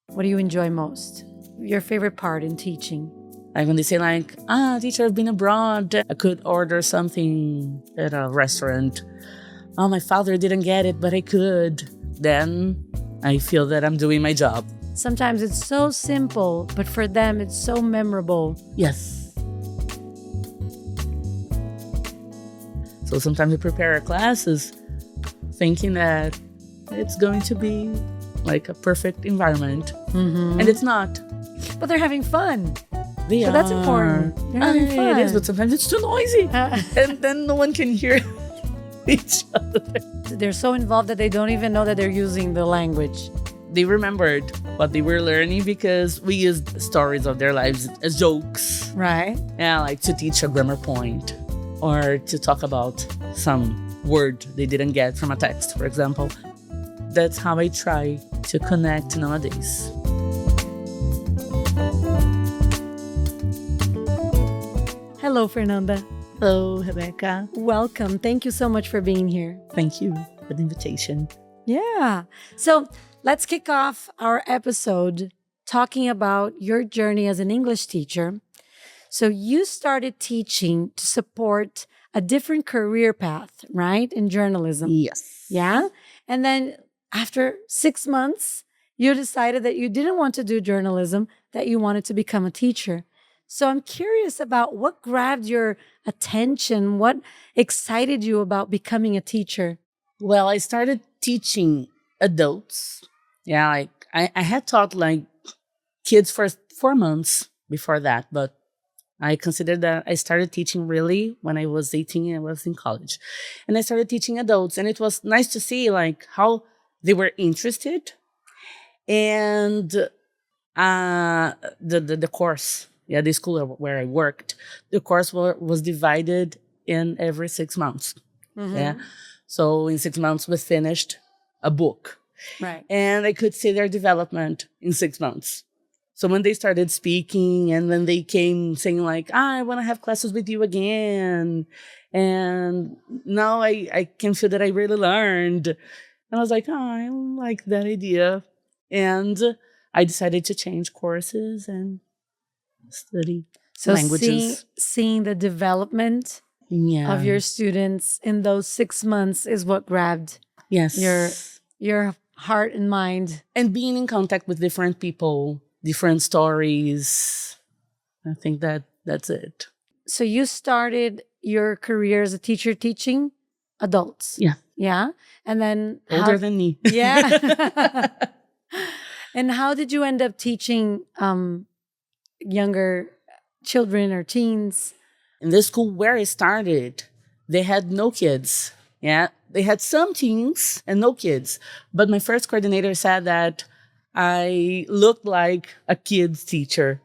What do you enjoy most? Your favorite part in teaching? Like when they say like, teacher, I've been abroad. I could order something at a restaurant. Oh, my father didn't get it, but I could. Then I feel that I'm doing my job. Sometimes it's so simple, but for them it's so memorable. Yes. So sometimes we prepare our classes thinking that it's going to be like a perfect environment. And it's not. But they're having fun. They So are. that's important. They're having fun. It is, but sometimes it's too noisy. And then no one can hear each other. They're so involved that they don't even know that they're using the language. They remembered what they were learning because we used stories of their lives as jokes. Right. Yeah, like to teach a grammar point or to talk about some word they didn't get from a text, for example. That's how I try to connect nowadays. Hello, Fernanda. Hello, Rebecca. Welcome. Thank you so much for being here. Thank you for the invitation. Yeah. So let's kick off our episode talking about your journey as an English teacher. So you started teaching to support a different career path, right? In journalism. Yes. Yeah. And then after 6 months, you decided that you didn't want to do journalism, that you wanted to become a teacher. So I'm curious about what grabbed your attention, what excited you about becoming a teacher? Well, I started teaching adults. Yeah, like I had taught like kids for 4 months before that, but I consider that I started teaching really when I was 18 and I was in college. And I started teaching adults, and it was nice to see like how they were interested. And the course, the school where I worked, the course was divided in every 6 months. Yeah. So in 6 months, we finished a book. Right. And I could see their development in 6 months. So when they started speaking and when they came saying like, I want to have classes with you again. And now I can feel that I really learned. And I was like, I like that idea. And I decided to change courses and study languages. Seeing the development of your students in those 6 months is what grabbed your heart and mind. And being in contact with different people, different stories. I think that's it. So you started your career as a teacher teaching adults. Yeah. Yeah. And then older than me. Yeah. And how did you end up teaching younger children or teens? In the school where I started, they had no kids. Yeah. They had some teens and no kids. But my first coordinator said that I looked like a kid's teacher.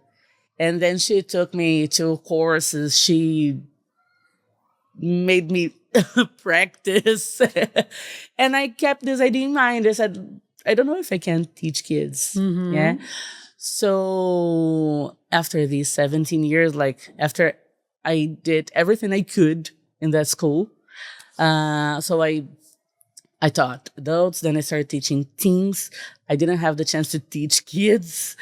And then she took me to courses. She made me practice. And I kept this idea in mind. I said, I don't know if I can teach kids. Yeah. So after these 17 years, like after I did everything I could in that school, so I taught adults, then I started teaching teens. I didn't have the chance to teach kids.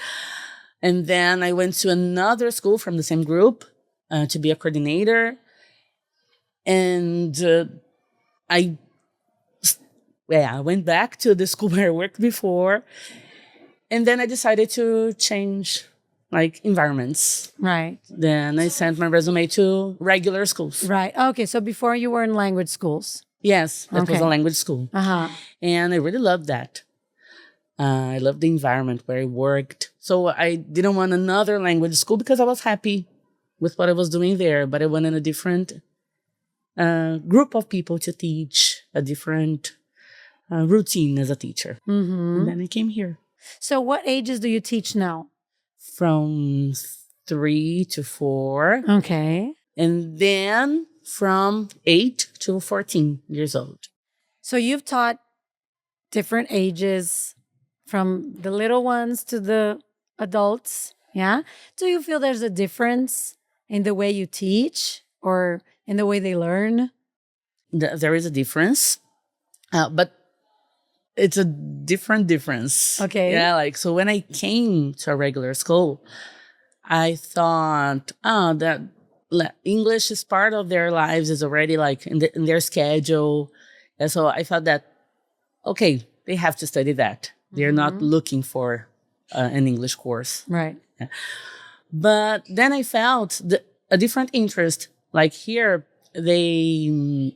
And then I went to another school from the same group to be a coordinator. And I went back to the school where I worked before. And then I decided to change like environments. Right. Then I sent my resume to regular schools. Right. Okay. So before you were in language schools. Yes, that was a language school. And I really loved that. I loved the environment where I worked. So I didn't want another language school because I was happy with what I was doing there. But I wanted a different group of people to teach, a different routine as a teacher. And then I came here. So what ages do you teach now? From 3 to 4. Okay. And then from 8 to 14 years old. So you've taught different ages, from the little ones to the adults. Yeah. Do you feel there's a difference in the way you teach or in the way they learn? There is a difference. But it's a different difference. Okay. Yeah, like, so when I came to a regular school, I thought, oh, that English is part of their lives, is already like in their schedule. And so I thought that, okay, they have to study that. They're not looking for an English course. Right. But then I felt a different interest. Like here, they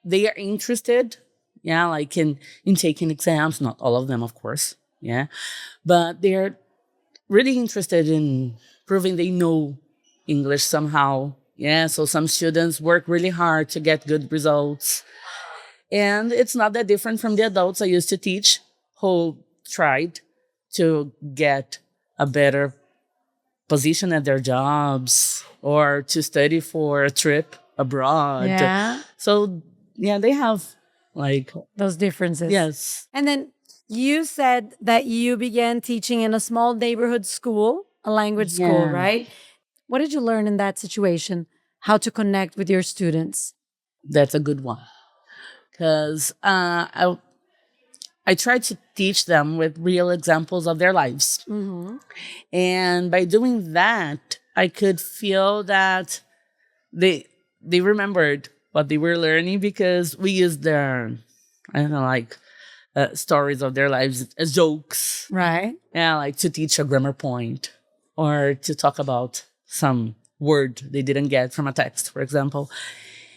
are interested, yeah, like in taking exams. Not all of them, of course, yeah, but they're really interested in proving they know English somehow. Yeah, so some students work really hard to get good results. And it's not that different from the adults I used to teach who tried to get a better position at their jobs or to study for a trip abroad. Yeah. So, yeah, they have like, Those differences. yes. And then you said that you began teaching in a small neighborhood school, a language school, Yeah. right? What did you learn in that situation? How to connect with your students? That's a good one. Because I tried to teach them with real examples of their lives. And by doing that, I could feel that they remembered what they were learning, because we used their, I don't know, like stories of their lives as jokes. Right. Yeah, like to teach a grammar point or to talk about some word they didn't get from a text, for example.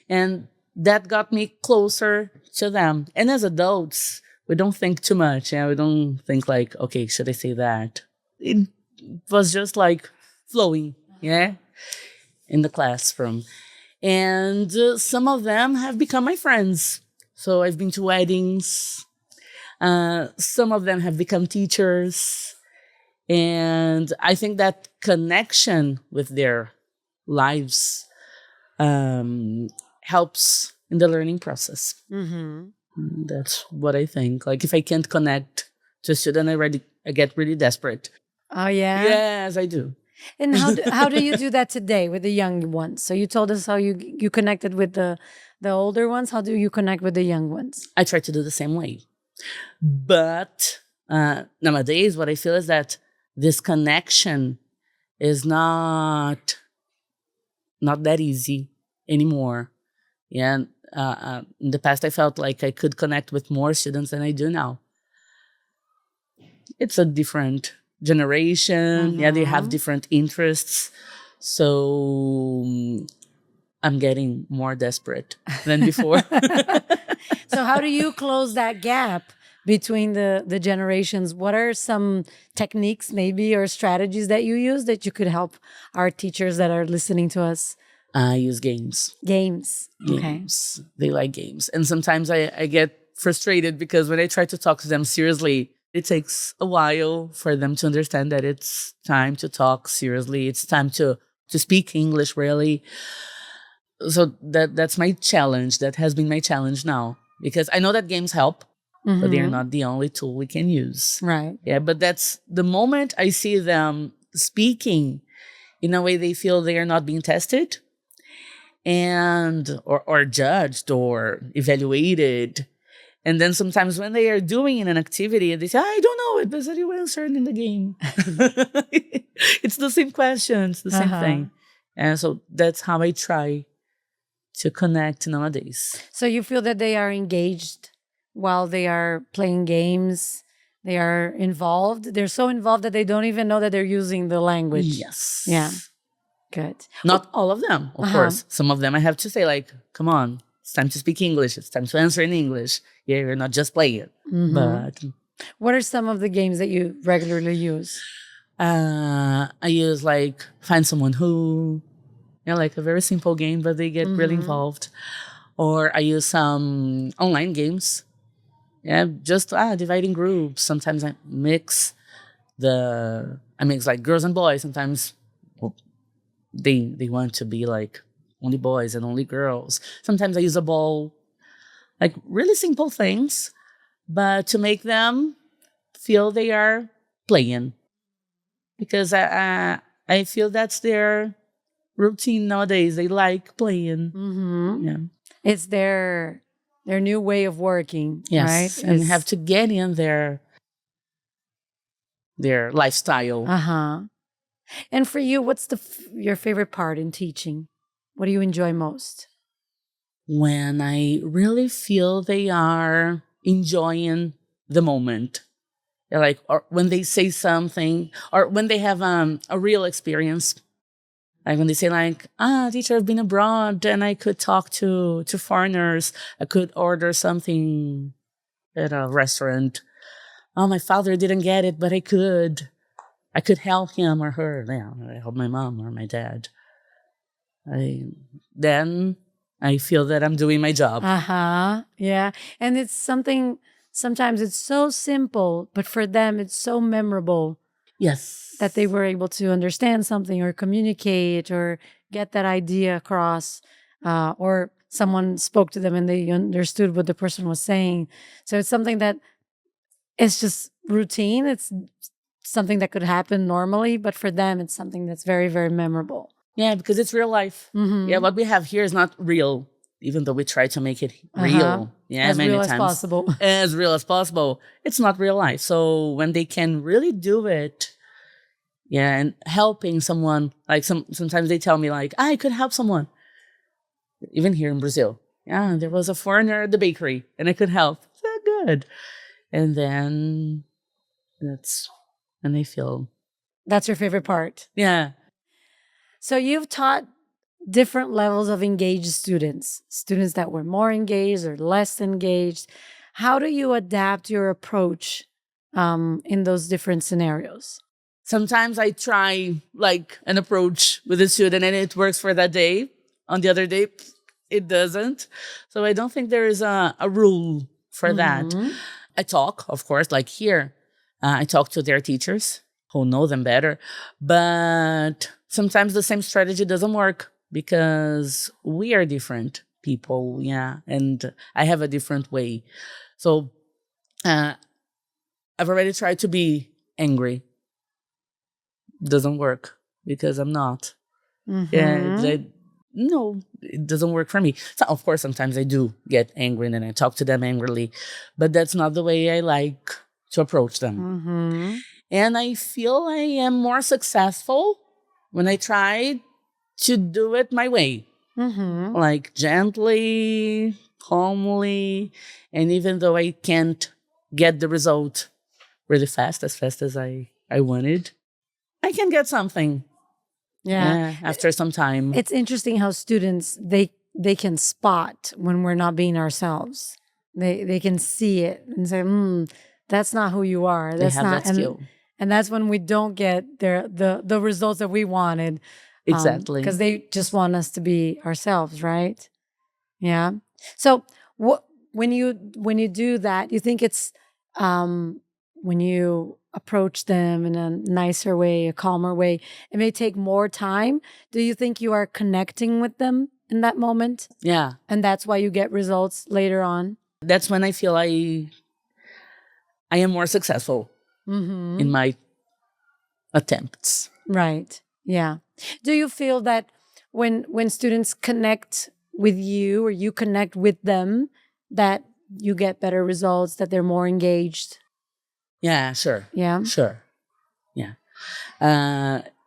And that got me closer to them. And as adults, we don't think too much. Yeah, we don't think like, okay, should I say that? It was just like flowing, yeah, in the classroom. And some of them have become my friends. So I've been to weddings. Some of them have become teachers. And I think that connection with their lives helps in the learning process. That's what I think. Like, if I can't connect to a student, I get really desperate. Oh, yeah. Yes, I do. And how do you do that today with the young ones? So you told us how you connected with the older ones. How do you connect with the young ones? I try to do the same way. But nowadays, what I feel is that this connection is not that easy anymore. Yeah. In the past, I felt like I could connect with more students than I do now. It's a different generation. Yeah, they have different interests. So I'm getting more desperate than before. So how do you close that gap between the generations? What are some techniques maybe or strategies that you use that you could help our teachers that are listening to us? I use games. Games. Games. They like games. And sometimes I get frustrated because when I try to talk to them seriously, it takes a while for them to understand that it's time to talk seriously. It's time to speak English really. So that's my challenge. That has been my challenge now. Because I know that games help, but they're not the only tool we can use. Right. Yeah, but that's the moment I see them speaking in a way they feel they are not being tested and or judged or evaluated. And then sometimes when they are doing an activity and they say, I don't know it, but you answered in the game. It's the same question. It's the same thing. And so that's how I try to connect nowadays. So you feel that they are engaged while they are playing games? They are involved? They're so involved that they don't even know that they're using the language. Yes. Yeah. Good. Not all of them, of course. Some of them I have to say, like, come on, it's time to speak English. It's time to answer in English. Yeah, you're not just playing. But what are some of the games that you regularly use? I use like Find Someone Who, like a very simple game, but they get really involved. Or I use some online games. Yeah, just dividing groups. Sometimes I mix like girls and boys. Sometimes they want to be like only boys and only girls. Sometimes I use a ball, like really simple things, but to make them feel they are playing. Because I feel that's their routine nowadays. They like playing. Mm-hmm. Yeah. It's their Their new way of working, right? Yes, and have to get in their lifestyle. Uh-huh. And for you, what's your favorite part in teaching? What do you enjoy most? When I really feel they are enjoying the moment. Like, or when they say something, or when they have a real experience. Like when they say like, teacher, I've been abroad and I could talk to foreigners. I could order something at a restaurant. Oh, my father didn't get it, but I could. I could help him or her. Yeah, I help my mom or my dad. Then I feel that I'm doing my job. Uh-huh. Yeah. And it's something, sometimes it's so simple, but for them it's so memorable. Yes. That they were able to understand something or communicate or get that idea across, or someone spoke to them and they understood what the person was saying. So it's something that it's just routine. It's something that could happen normally, but for them, it's something that's very, very memorable. Yeah, because it's real life. Mm-hmm. Yeah, what we have here is not real, even though we try to make it real. Yeah, as many real times. as possible. As real as possible. It's not real life. So when they can really do it, yeah, and helping someone, like sometimes they tell me like, I could help someone. Even here in Brazil. Yeah, there was a foreigner at the bakery and I could help. So good. And then that's when they feel. That's your favorite part. Yeah. So you've taught different levels of engaged students that were more engaged or less engaged. How do you adapt your approach in those different scenarios? Sometimes I try like an approach with a student and it works for that day. On the other day, it doesn't. So I don't think there is a rule for that. I talk, of course, like here. I talk to their teachers who know them better. But sometimes the same strategy doesn't work because we are different people. Yeah. And I have a different way. So I've already tried to be angry. Doesn't work because I'm not. Yeah, no, it doesn't work for me. So of course, sometimes I do get angry and then I talk to them angrily, but that's not the way I like to approach them. And I feel I am more successful when I try to do it my way, like gently, calmly, and even though I can't get the result really fast as I wanted, I can get something. Yeah, after some time. It's interesting how students they can spot when we're not being ourselves. They can see it and say, that's not who you are. That's they have not that skill. And that's when we don't get the results that we wanted. Exactly. Because they just want us to be ourselves, right? Yeah. So when you do that, you think it's when you approach them in a nicer way, a calmer way, it may take more time. Do you think you are connecting with them in that moment? Yeah. And that's why you get results later on? That's when I feel I am more successful in my attempts. Right. Yeah. Do you feel that when students connect with you or you connect with them, that you get better results, that they're more engaged? Yeah, sure. Yeah. Sure. Yeah.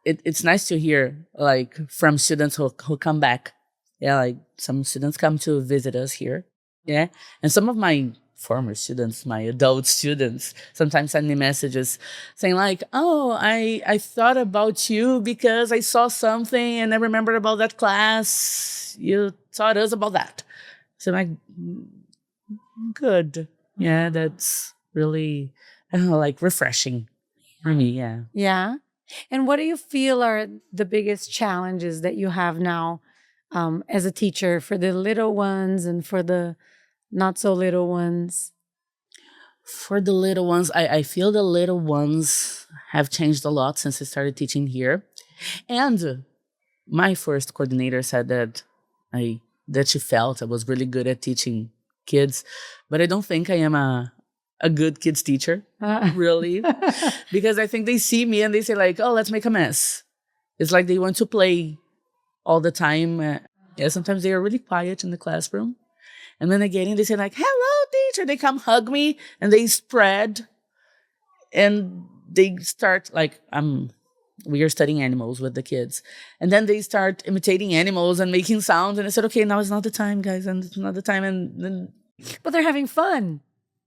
It's nice to hear like from students who come back. Yeah, like some students come to visit us here. Yeah. And some of my former students, my adult students, sometimes send me messages saying like, oh, I thought about you because I saw something and I remembered about that class. You taught us about that. So I'm like, good. Yeah, that's really, I don't know, like refreshing for me. Yeah. Yeah. And what do you feel are the biggest challenges that you have now as a teacher for the little ones and for the not so little ones? For the little ones, I feel the little ones have changed a lot since I started teaching here. And my first coordinator said that she felt I was really good at teaching kids, but I don't think I am a good kids teacher, really, because I think they see me and they say like, oh, let's make a mess. It's like they want to play all the time. Yeah, sometimes they are really quiet in the classroom. And when I get in, they say like, hello, teacher. They come hug me and they spread and they start like, we are studying animals with the kids. And then they start imitating animals and making sounds. And I said, okay, now is not the time, guys. And it's not the time. And then But they're having fun.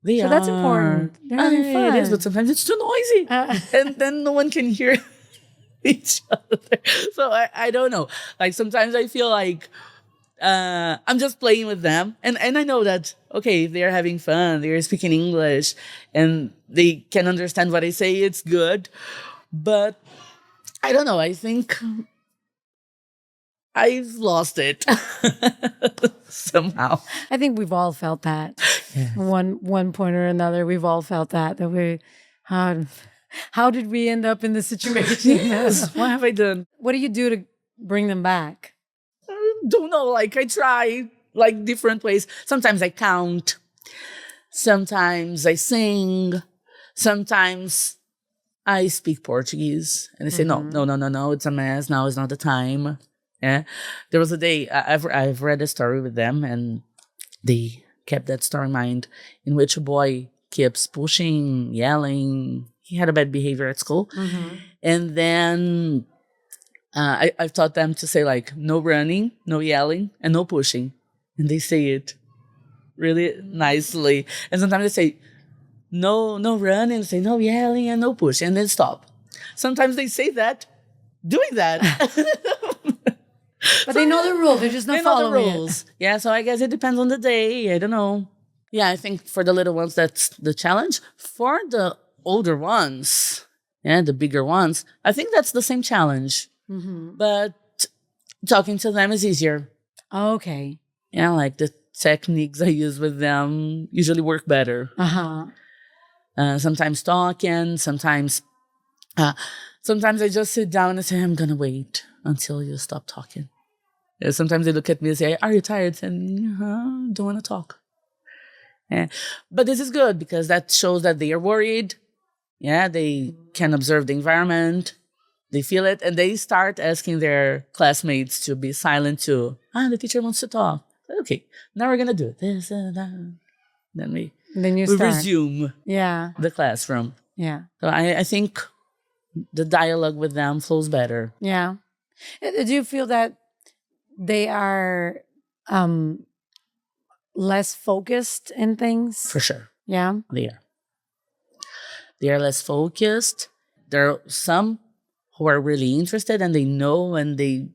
they So are. that's important. They're having fun. It is, but sometimes it's too noisy. And then no one can hear each other. So I don't know. Like sometimes I feel like I'm just playing with them. And I know that, okay, they're having fun. They're speaking English and they can understand what I say. It's good. But I don't know. I think I've lost it somehow. I think we've all felt that. Yes. One point or another, we've all felt that we, how did we end up in this situation? Yes. What have I done? What do you do to bring them back? Don't know. Like I try like different ways. Sometimes I count. Sometimes I sing. Sometimes I speak Portuguese. And I say, no, it's a mess. Now is not the time. Yeah. There was a day I've read a story with them and they kept that story in mind in which a boy keeps pushing, yelling. He had a bad behavior at school. And then I've taught them to say like, no running, no yelling, and no pushing. And they say it really nicely. And sometimes they say, no running, say no yelling, and no pushing, and then stop. Sometimes they say that, doing that. But they know the rules. They're just not following the rules. Yeah, so I guess it depends on the day. I don't know. Yeah, I think for the little ones, that's the challenge. For the older ones, the bigger ones, I think that's the same challenge. But talking to them is easier. Okay. Yeah, like the techniques I use with them usually work better. Sometimes talking, sometimes I just sit down and say, I'm going to wait until you stop talking. Sometimes they look at me and say, are you tired? And don't want to talk. But this is good because that shows that they are worried. Yeah, they can observe the environment. They feel it. And they start asking their classmates to be silent too. The teacher wants to talk. Okay, now we're going to do this and that. Then we start. resume the classroom. Yeah. So I think the dialogue with them flows better. Yeah. Do you feel that they are less focused in things? For sure. Yeah. They are. They are less focused. There are some who are really interested and they know and they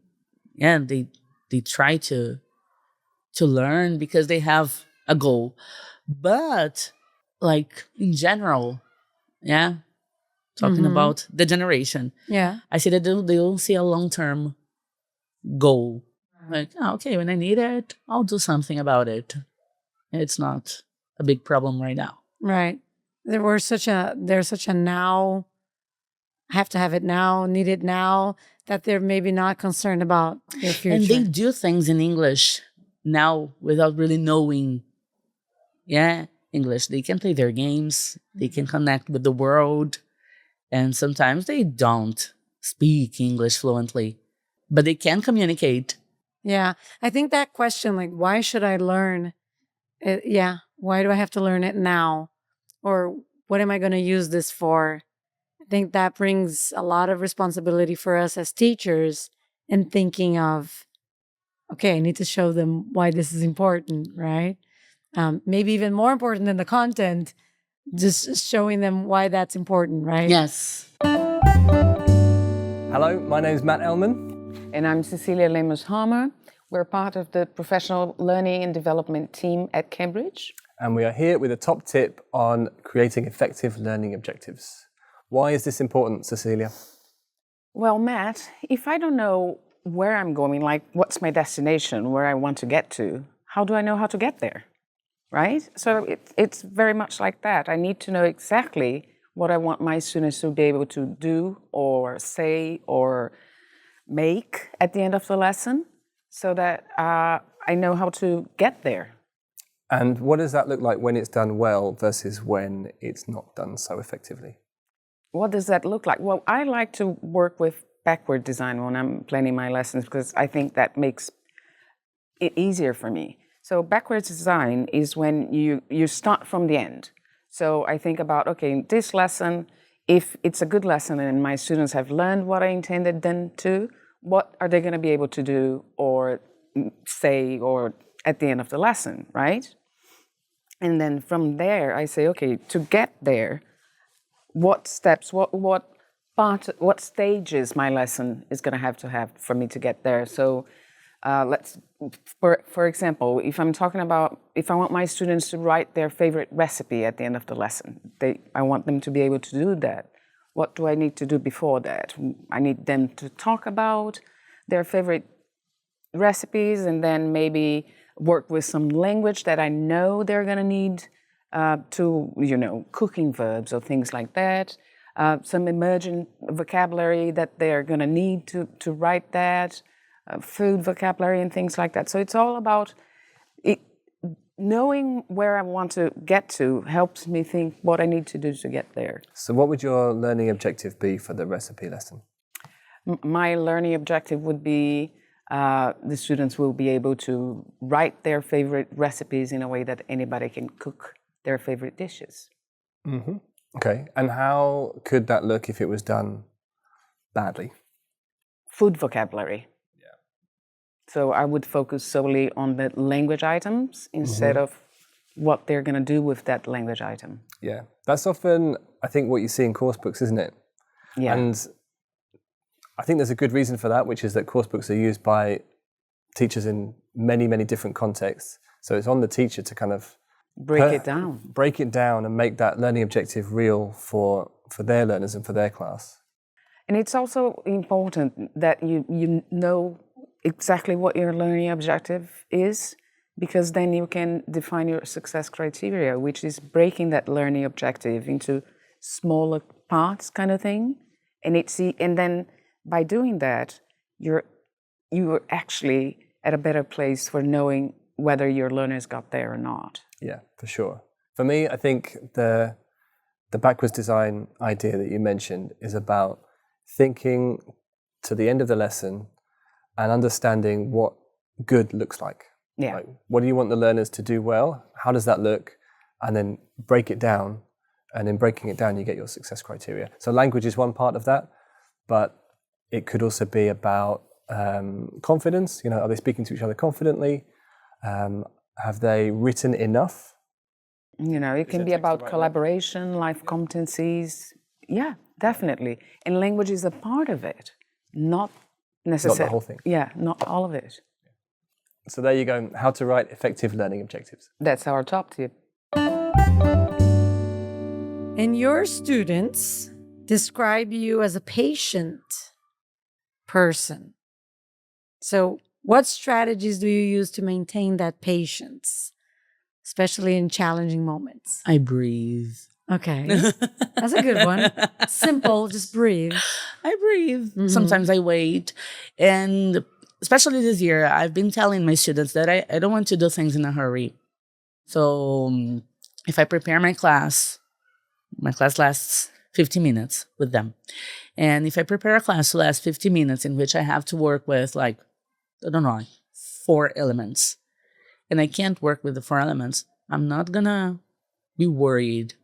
try to learn because they have a goal. But like in general, talking about the generation. Yeah. I see that they don't see a long-term goal. Like, okay, when I need it, I'll do something about it. It's not a big problem right now. Right. There's such a now, I have to have it now, need it now, that they're maybe not concerned about their future. And they do things in English now without really knowing English. They can play their games. They can connect with the world. And sometimes they don't speak English fluently, but they can communicate. Yeah. I think that question, like, why should I learn? Why do I have to learn it now? Or what am I going to use this for? I think that brings a lot of responsibility for us as teachers in thinking of, okay, I need to show them why this is important, right? Maybe even more important than the content, just showing them why that's important, right? Yes. Hello, my name is Matt Elman. And I'm Cecilia Lemos-Harmer. We're part of the Professional Learning and Development team at Cambridge. And we are here with a top tip on creating effective learning objectives. Why is this important, Cecilia? Well, Matt, if I don't know where I'm going, like what's my destination, where I want to get to, how do I know how to get there? Right? So it's very much like that. I need to know exactly what I want my students to be able to do or say or make at the end of the lesson so that I know how to get there. And what does that look like when it's done well versus when it's not done so effectively? What does that look like? Well, I like to work with backward design when I'm planning my lessons because I think that makes it easier for me. So backwards design is when you start from the end. So I think about, okay, this lesson, if it's a good lesson and my students have learned what I intended them to, what are they going to be able to do or say or at the end of the lesson, right? And then from there, I say, okay, to get there, what steps, what stages my lesson is going to have for me to get there. So for example, if I'm talking about, if I want my students to write their favorite recipe at the end of the lesson, I want them to be able to do that. What do I need to do before that? I need them to talk about their favorite recipes and then maybe work with some language that I know they're going to need cooking verbs or things like that. Some emergent vocabulary that they're going to need to write that. Food vocabulary and things like that. So it's all about knowing where I want to get to helps me think what I need to do to get there. So what would your learning objective be for the recipe lesson? My learning objective would be the students will be able to write their favorite recipes in a way that anybody can cook their favorite dishes. Mm-hmm. Okay, and how could that look if it was done badly? Food vocabulary. So I would focus solely on the language items instead of what they're going to do with that language item. Yeah, that's often, I think, what you see in course books, isn't it? Yeah. And I think there's a good reason for that, which is that course books are used by teachers in many, many different contexts. So it's on the teacher to kind of break it down and make that learning objective real for their learners and for their class. And it's also important that you know exactly what your learning objective is, because then you can define your success criteria, which is breaking that learning objective into smaller parts kind of thing. And then by doing that, you're actually at a better place for knowing whether your learners got there or not. Yeah, for sure. For me, I think the backwards design idea that you mentioned is about thinking to the end of the lesson and understanding what good looks like. Yeah. Like, what do you want the learners to do well? How does that look? And then break it down. And in breaking it down, you get your success criteria. So language is one part of that, but it could also be about confidence. Are they speaking to each other confidently? Have they written enough? It can be about collaboration, life competencies. Yeah, definitely. And language is a part of it, not necessarily. Not the whole thing. Yeah, not all of it. So there you go, how to write effective learning objectives. That's our top tip. And your students describe you as a patient person. So what strategies do you use to maintain that patience, especially in challenging moments? I breathe. Okay. That's a good one. Simple, just breathe. I breathe. Sometimes I wait. And especially this year, I've been telling my students that I don't want to do things in a hurry. So if I prepare my class lasts 50 minutes with them. And if I prepare a class to last 50 minutes in which I have to work with 4 elements, and I can't work with the 4 elements, I'm not going to be worried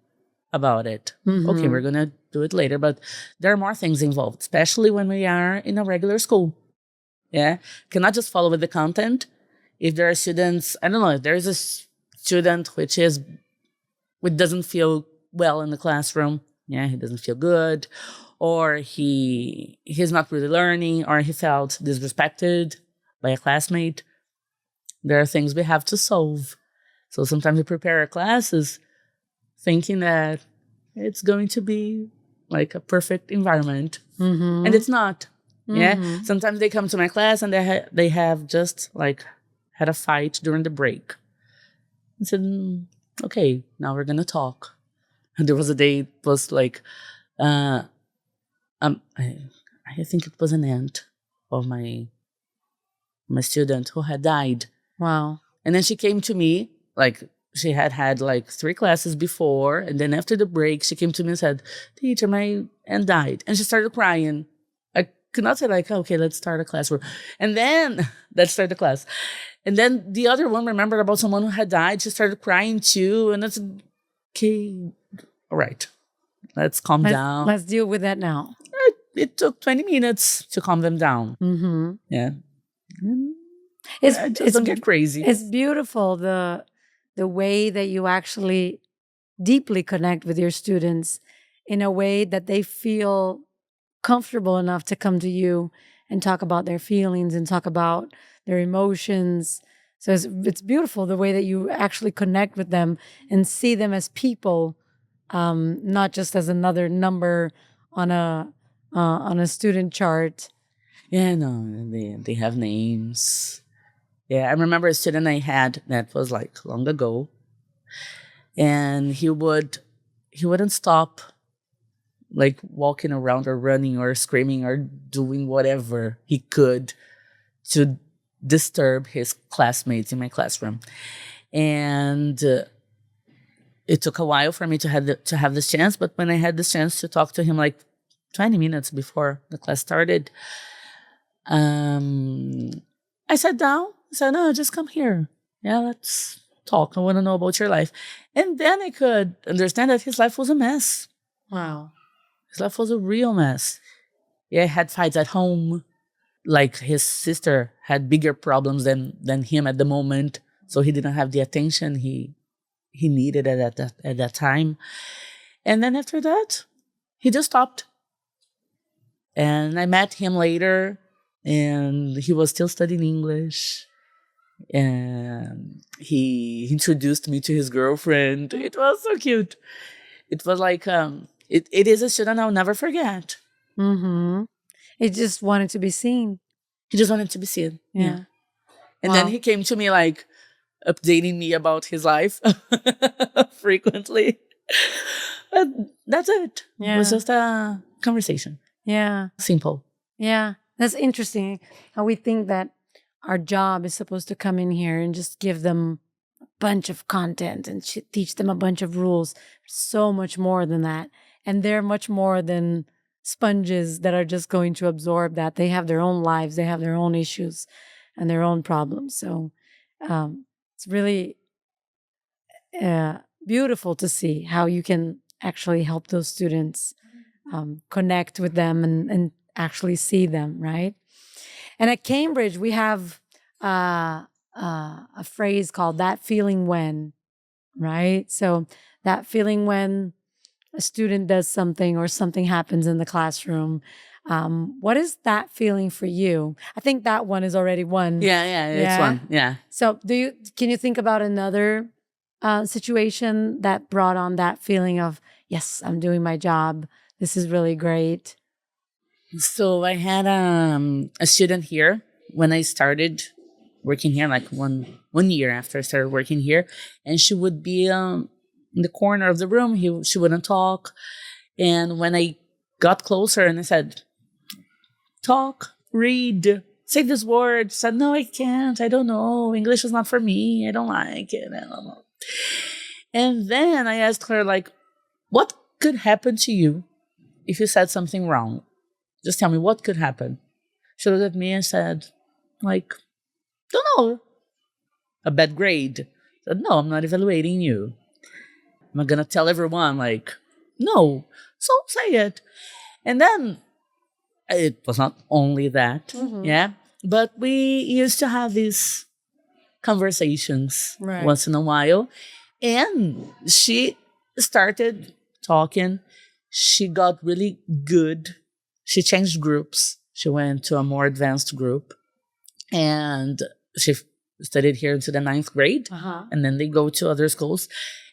about it. Okay, we're going to do it later, but there are more things involved, especially when we are in a regular school. Yeah, cannot just follow with the content. If there are students, I don't know, if there is a student which doesn't feel well in the classroom, he doesn't feel good, or he's not really learning, or he felt disrespected by a classmate, there are things we have to solve. So sometimes we prepare our classes thinking that it's going to be like a perfect environment. And it's not. Yeah. Sometimes they come to my class and they have just had a fight during the break. I said, okay, now we're going to talk. And there was a day, it was I think it was an aunt of my student who had died. Wow. And then she came to me, she had 3 classes before. And then after the break, she came to me and said, teacher, my aunt died. And she started crying. could not say like, okay, let's start a classroom. And then let's start the class. And then the other one remembered about someone who had died. She started crying too. And that's okay. All right. Let's calm down. Let's deal with that now. It took 20 minutes to calm them down. Mm-hmm. Yeah. It doesn't get crazy. It's beautiful, the way that you actually deeply connect with your students in a way that they feel comfortable enough to come to you and talk about their feelings and talk about their emotions. So it's beautiful the way that you actually connect with them and see them as people, not just as another number on a student chart. Yeah, no, they have names. Yeah, I remember a student I had that was like long ago, and he wouldn't stop like walking around or running or screaming or doing whatever he could to disturb his classmates in my classroom. And it took a while for me to have this chance, but when I had this chance to talk to him like 20 minutes before the class started, I sat down. I said, no, just come here. Yeah, let's talk. I want to know about your life. And then I could understand that his life was a mess. Wow. His life was a real mess. Yeah, he had fights at home. Like his sister had bigger problems than him at the moment. So he didn't have the attention he needed at that time. And then after that, he just stopped. And I met him later, and he was still studying English. And he introduced me to his girlfriend. It was so cute. It was like, it is a student I'll never forget. Mm-hmm. He just wanted to be seen. He just wanted to be seen. Yeah. And then he came to me like updating me about his life frequently. But that's it. Yeah. It was just a conversation. Yeah. Simple. Yeah. That's interesting how we think that our job is supposed to come in here and just give them a bunch of content and teach them a bunch of rules. So much more than that. And they're much more than sponges that are just going to absorb that. They have their own lives. They have their own issues and their own problems. So it's really beautiful to see how you can actually help those students connect with them and actually see them, right? And at Cambridge, we have a phrase called "that feeling when," right? So that feeling when a student does something or something happens in the classroom. What is that feeling for you? I think that one is already one. Yeah, it's one. Yeah. So can you think about another situation that brought on that feeling of, yes, I'm doing my job. This is really great. So I had a student here when I started working here, like one year after I started working here, and she would be in the corner of the room. She wouldn't talk, and when I got closer and I said, "Talk, read, say this word," she said, "No, I can't. I don't know. English is not for me. I don't like it." I don't know. And then I asked her, like, "What could happen to you if you said something wrong? Just tell me what could happen." She looked at me and said, like, "Don't know. A bad grade." I said, "No, I'm not evaluating you. Am I going to tell everyone?" Like, "No. So say it." And then it was not only that, Mm-hmm. yeah, but we used to have these conversations once in a while. And she started talking. She got really good. She changed groups. She went to a more advanced group. And she studied here into the 9th grade. Uh-huh. And then they go to other schools.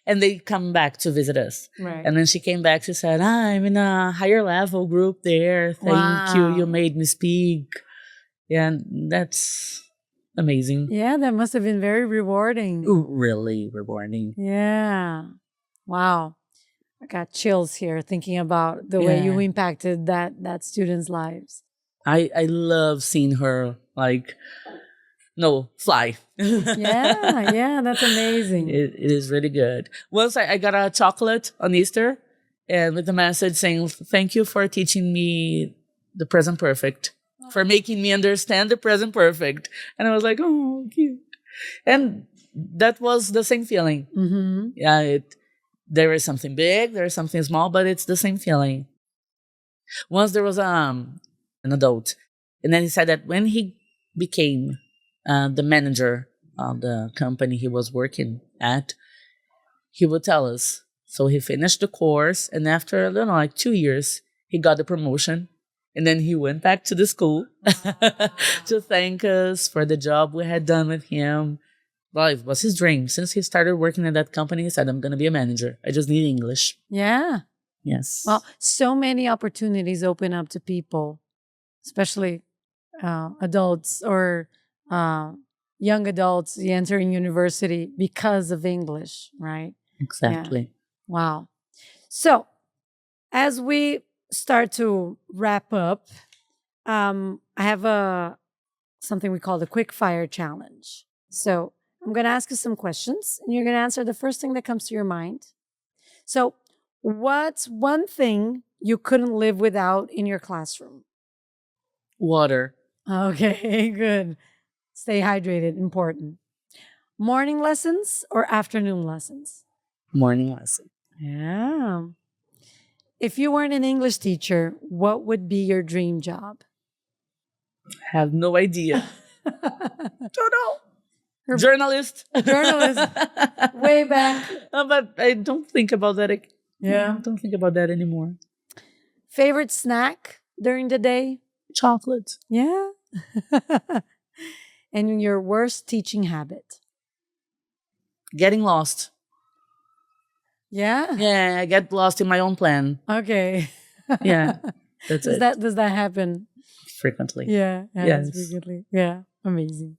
And they come back to visit us. Right. And then she came back, she said, "I'm in a higher level group there. Thank you. You made me speak." Yeah, and that's amazing. Yeah, that must have been very rewarding. Ooh, really rewarding. Yeah. Wow. I got chills here thinking about the way you impacted that student's lives. I love seeing her fly. Yeah, that's amazing. It is really good. Once I got a chocolate on Easter and with a message saying, "Thank you for teaching me the present perfect, for making me understand the present perfect. And I was like, oh, cute. And that was the same feeling. Mm-hmm. Yeah, there is something big, there is something small, but it's the same feeling. Once there was an adult, and then he said that when he became the manager of the company he was working at, he would tell us. So he finished the course, and after, I don't know, like 2 years, he got the promotion. And then he went back to the school to thank us for the job we had done with him. Well, it was his dream. Since he started working at that company, he said, I'm going to be a manager. I just need English. Yeah. Yes. Well, so many opportunities open up to people, especially adults or young adults entering university because of English, right? Exactly. Wow. So, as we start to wrap up, I have something we call the quick fire challenge. So, I'm going to ask you some questions, and you're going to answer the first thing that comes to your mind. So, what's one thing you couldn't live without in your classroom? Water. Okay, good. Stay hydrated, important. Morning lessons or afternoon lessons? Morning lesson. Yeah. If you weren't an English teacher, what would be your dream job? Have no idea. Don't know. Journalist. Journalist. Way back. But I don't think about that. Yeah. I don't think about that anymore. Favorite snack during the day? Chocolate. Yeah. And your worst teaching habit? Getting lost. Yeah. Yeah, I get lost in my own plan. Okay. Yeah. That's it. Does that happen? Frequently. Yeah. Yes. Frequently. Yeah. Amazing.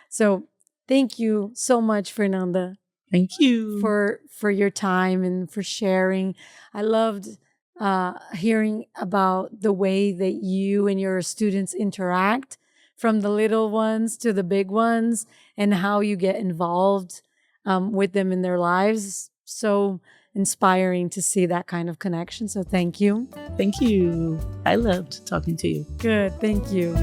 So thank you so much, Fernanda. Thank you. For your time and for sharing. I loved hearing about the way that you and your students interact, from the little ones to the big ones, and how you get involved with them in their lives. So inspiring to see that kind of connection. So thank you. Thank you. I loved talking to you. Good. Thank you.